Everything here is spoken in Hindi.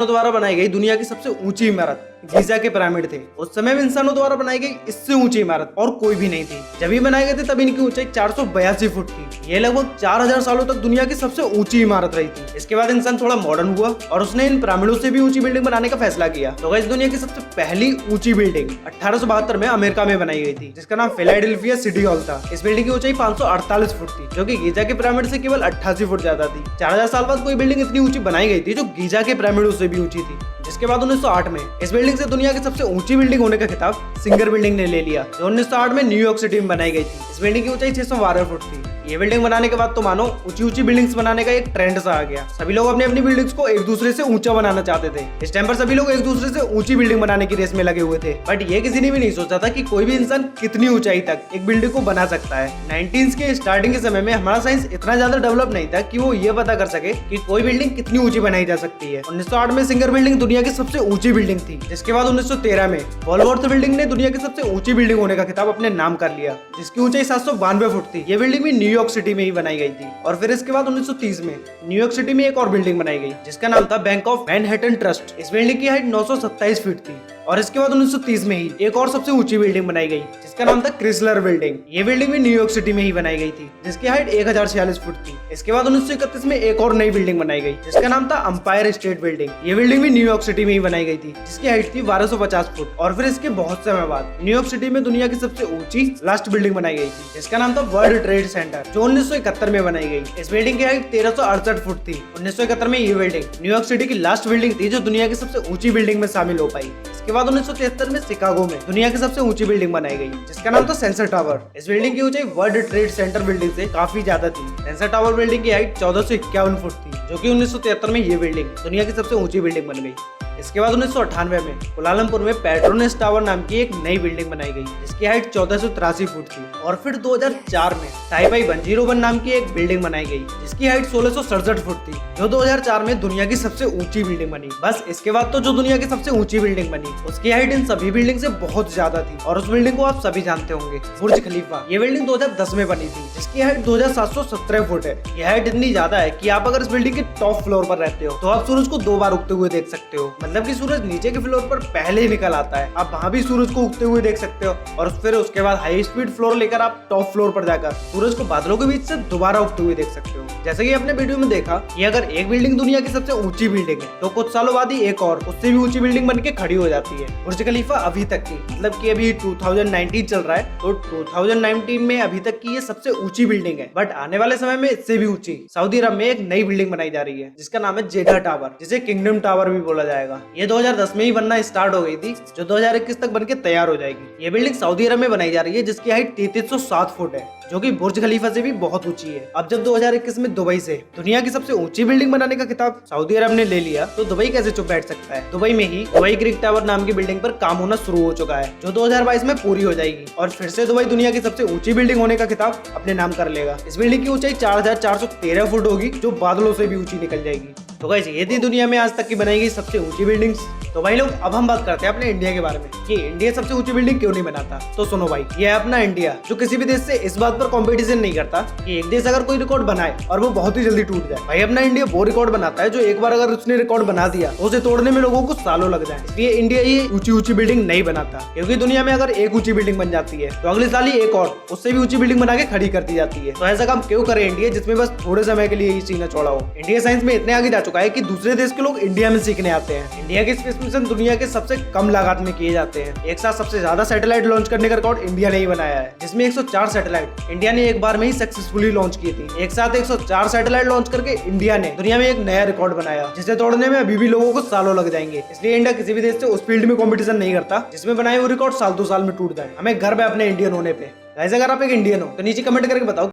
द्वारा बनाई गई दुनिया की सबसे ऊंची इमारत गीजा के पिरामिड थे। उस समय में इंसानों द्वारा बनाई गई इससे ऊंची इमारत और कोई भी नहीं थी। जब ये बनाए गए थे तब इनकी ऊंचाई 482 फुट थी। ये लगभग 4000 सालों तक दुनिया की सबसे ऊंची इमारत रही थी। इसके बाद इंसान थोड़ा मॉडर्न हुआ और उसने इन पिरामिडों से भी ऊंची बिल्डिंग बनाने का फैसला किया। तो गाइस दुनिया की सबसे पहली ऊंची बिल्डिंग 1872 में अमेरिका में बनाई गई थी, जिसका नाम फिलाडेल्फिया सिटी हॉल था। इस बिल्डिंग की ऊंचाई 548 फुट थी, जो कि गीजा के पिरामिड से केवल 88 फुट ज्यादा थी। 4000 साल बाद कोई बिल्डिंग इतनी ऊंची बनाई गई थी जो गीजा के पिरामिडों से भी ऊंची थी। जिसके बाद 1908 में इस बिल्डिंग से दुनिया की सबसे ऊंची बिल्डिंग होने का खिताब सिंगर बिल्डिंग ने ले लिया, जो 1908 में न्यूयॉर्क सिटी में बनाई गई थी। इस बिल्डिंग की ऊंचाई 612 फुट थी। ये बिल्डिंग बनाने के बाद तो मानो ऊंची ऊंची बिल्डिंग्स बनाने का एक ट्रेंड सा आ गया। सभी लोग अपनी अपनी बिल्डिंग्स को एक दूसरे से ऊंचा बनाना चाहते थे। इस टाइम पर सभी लोग एक दूसरे से ऊंची बिल्डिंग बनाने की रेस में लगे हुए थे। बट ये किसी ने भी नहीं सोचा था कि कोई भी इंसान कितनी ऊंचाई तक एक बिल्डिंग को बना सकता है। 19s के स्टार्टिंग के समय में हमारा साइंस इतना ज्यादा डेवलप नहीं था कि वो ये पता कर सके कि कोई बिल्डिंग कितनी ऊंची बनाई जा सकती है। 1908 में सिंगर बिल्डिंग दुनिया की सबसे ऊंची बिल्डिंग थी। जिसके बाद 1913 में वॉलवर्थ बिल्डिंग ने दुनिया की सबसे ऊंची बिल्डिंग होने का खिताब अपने नाम कर लिया, जिसकी ऊंचाई 792 फुट थी। ये बिल्डिंग भी न्यूयॉर्क सिटी में ही बनाई गई थी। और फिर इसके बाद 1930 में न्यूयॉर्क सिटी में एक और बिल्डिंग बनाई गई, जिसका नाम था बैंक ऑफ मैनहट्टन ट्रस्ट। इस बिल्डिंग की हाइट 927 फीट थी। और इसके बाद 1930 में ही एक और सबसे ऊंची बिल्डिंग बनाई गई, जिसका नाम था क्रिसलर बिल्डिंग। ये बिल्डिंग भी न्यूयॉर्क सिटी में ही बनाई गई थी, जिसकी हाइट 1046 फुट थी। इसके बाद 1931 में एक और नई बिल्डिंग बनाई गई, जिसका नाम था अंपायर स्टेट बिल्डिंग। ये बिल्डिंग भी न्यूयॉर्क सिटी में ही बनाई गई थी, जिसकी हाइट थी 1250 फुट। और फिर इसके बहुत समय बाद न्यूयॉर्क सिटी में दुनिया की सबसे ऊंची लास्ट बिल्डिंग बनाई गई थी, जिसका नाम था वर्ल्ड ट्रेड सेंटर, जो 1971 में बनाई गई। इस बिल्डिंग की हाइट 1368 फुट थी। 1971 में ये बिल्डिंग न्यूयॉर्क सिटी की लास्ट बिल्डिंग थी जो दुनिया की सबसे ऊंची बिल्डिंग में शामिल हो पाई। इसके बाद 1973 में शिकागो में दुनिया की सबसे ऊंची बिल्डिंग बनाई गई, जिसका नाम था सेंसर टावर। इस बिल्डिंग की ऊंचाई वर्ल्ड ट्रेड सेंटर बिल्डिंग से काफी ज्यादा थी। सेंसर टावर बिल्डिंग की हाइट 1451 फुट थी, जो कि 1973 में ये बिल्डिंग दुनिया की सबसे ऊंची बिल्डिंग बन गई। इसके बाद 1998 में कुलालमपुर में पेट्रोनेस टावर नाम की एक नई बिल्डिंग बनाई गई, जिसकी हाइट 1483 फुट थी। और फिर 2004 में ताइपाई 101 नाम की एक बिल्डिंग बनाई गई, जिसकी हाइट 1667 फुट थी, जो 2004 में दुनिया की सबसे ऊंची बिल्डिंग बनी। बस इसके बाद तो जो दुनिया की सबसे ऊंची बिल्डिंग बनी, उसकी हाइट इन सभी बिल्डिंग से बहुत ज्यादा थी। और उस बिल्डिंग को आप सभी जानते होंगे, बुर्ज खलीफा। ये बिल्डिंग 2010 में बनी थी, जिसकी हाइट 2717 फुट है। यह हाइट इतनी ज्यादा है कि आप अगर इस बिल्डिंग के टॉप फ्लोर पर रहते हो तो आप सूरज को 2 बार उगते हुए देख सकते हो। मतलब कि सूरज नीचे के फ्लोर पर पहले ही निकल आता है, आप वहां भी सूरज को उगते हुए देख सकते हो। और फिर उसके बाद हाई स्पीड फ्लोर लेकर आप टॉप फ्लोर पर जाकर सूरज को बादलों के बीच से दोबारा उगते हुए देख सकते हो। जैसे कि आपने वीडियो में देखा कि अगर एक बिल्डिंग दुनिया की सबसे ऊंची बिल्डिंग है तो कुछ सालों बाद ही एक और उससे भी ऊंची बिल्डिंग बन के खड़ी हो जाती है। बुर्ज खलीफा अभी तक की, मतलब कि अभी 2019 चल रहा है, तो 2019 में अभी तक की ये सबसे ऊंची बिल्डिंग है। बट आने वाले समय में इससे भी ऊंची सऊदी अरब में एक नई बिल्डिंग बनाई जा रही है, जिसका नाम है जेडा टावर, जिसे किंगडम टावर भी बोला जाएगा। ये 2010 में ही बनना स्टार्ट हो गई थी, जो 2021 तक बनके तैयार हो जाएगी। ये बिल्डिंग सऊदी अरब में बनाई जा रही है, जिसकी हाइट 3307 फुट है, जो कि बुर्ज खलीफा से भी बहुत ऊंची है। अब जब 2021 में दुबई से दुनिया की सबसे ऊंची बिल्डिंग बनाने का खिताब सऊदी अरब ने ले लिया, तो दुबई कैसे चुप बैठ सकता है। दुबई में ही दुबई क्रिक टावर नाम की बिल्डिंग पर काम होना शुरू हो चुका है, जो 2022 में पूरी हो जाएगी। और फिर से दुबई दुनिया की सबसे ऊंची बिल्डिंग होने का खिताब अपने नाम कर लेगा। इस बिल्डिंग की ऊंचाई 4413 फुट होगी, जो बादलों से भी ऊंची निकल जाएगी। तो गाइस ये थी दुनिया में आज तक की बनाई गई सबसे ऊंची बिल्डिंग्स। तो भाई लोग अब हम बात करते हैं अपने इंडिया के बारे में कि इंडिया सबसे ऊंची बिल्डिंग क्यों नहीं बनाता। तो सुनो भाई, ये है अपना इंडिया, जो किसी भी देश से इस बात पर कंपटीशन नहीं करता कि एक देश अगर कोई रिकॉर्ड बनाए और वो बहुत ही जल्दी टूट जाए। भाई अपना इंडिया वो रिकॉर्ड बनाता है जो एक बार अगर उसने रिकॉर्ड बना दिया तो उसे तोड़ने में लोगों को सालों लग जाए। इसलिए इंडिया ये ऊंची बिल्डिंग नहीं बनाता, क्योंकि दुनिया में अगर एक ऊंची बिल्डिंग बन जाती है तो अगले साल ही एक और उससे भी ऊंची बिल्डिंग बना के खड़ी कर दी जाती है। तो ऐसा काम क्यों करे इंडिया, जिसमें बस थोड़े समय के लिए ही सीना चौड़ा हो। इंडिया साइंस में इतने आगे जा चुका है कि दूसरे देश के लोग इंडिया में सीखने आते हैं। इंडिया के स्पेस मिशन दुनिया के सबसे कम लागत में किए जाते हैं। एक साथ सबसे ज्यादा सैटेलाइट लॉन्च करने का रिकॉर्ड इंडिया ने ही बनाया है, जिसमें 104 सैटेलाइट इंडिया ने एक बार में ही सक्सेसफुली लॉन्च की थी। एक साथ 104 सैटेलाइट लॉन्च करके इंडिया ने दुनिया में एक नया रिकॉर्ड बनाया, जिसे तोड़ने में अभी भी लोगों को सालों लग जाएंगे। इसलिए इंडिया किसी भी देश से उस फील्ड में कंपटीशन नहीं करता जिसमें बनाए वो रिकॉर्ड साल 2 साल में टूट जाए। हमें गर्व है अपने इंडियन होने पे। गाइस अगर आप एक इंडियन हो तो नीचे कमेंट करके बताओ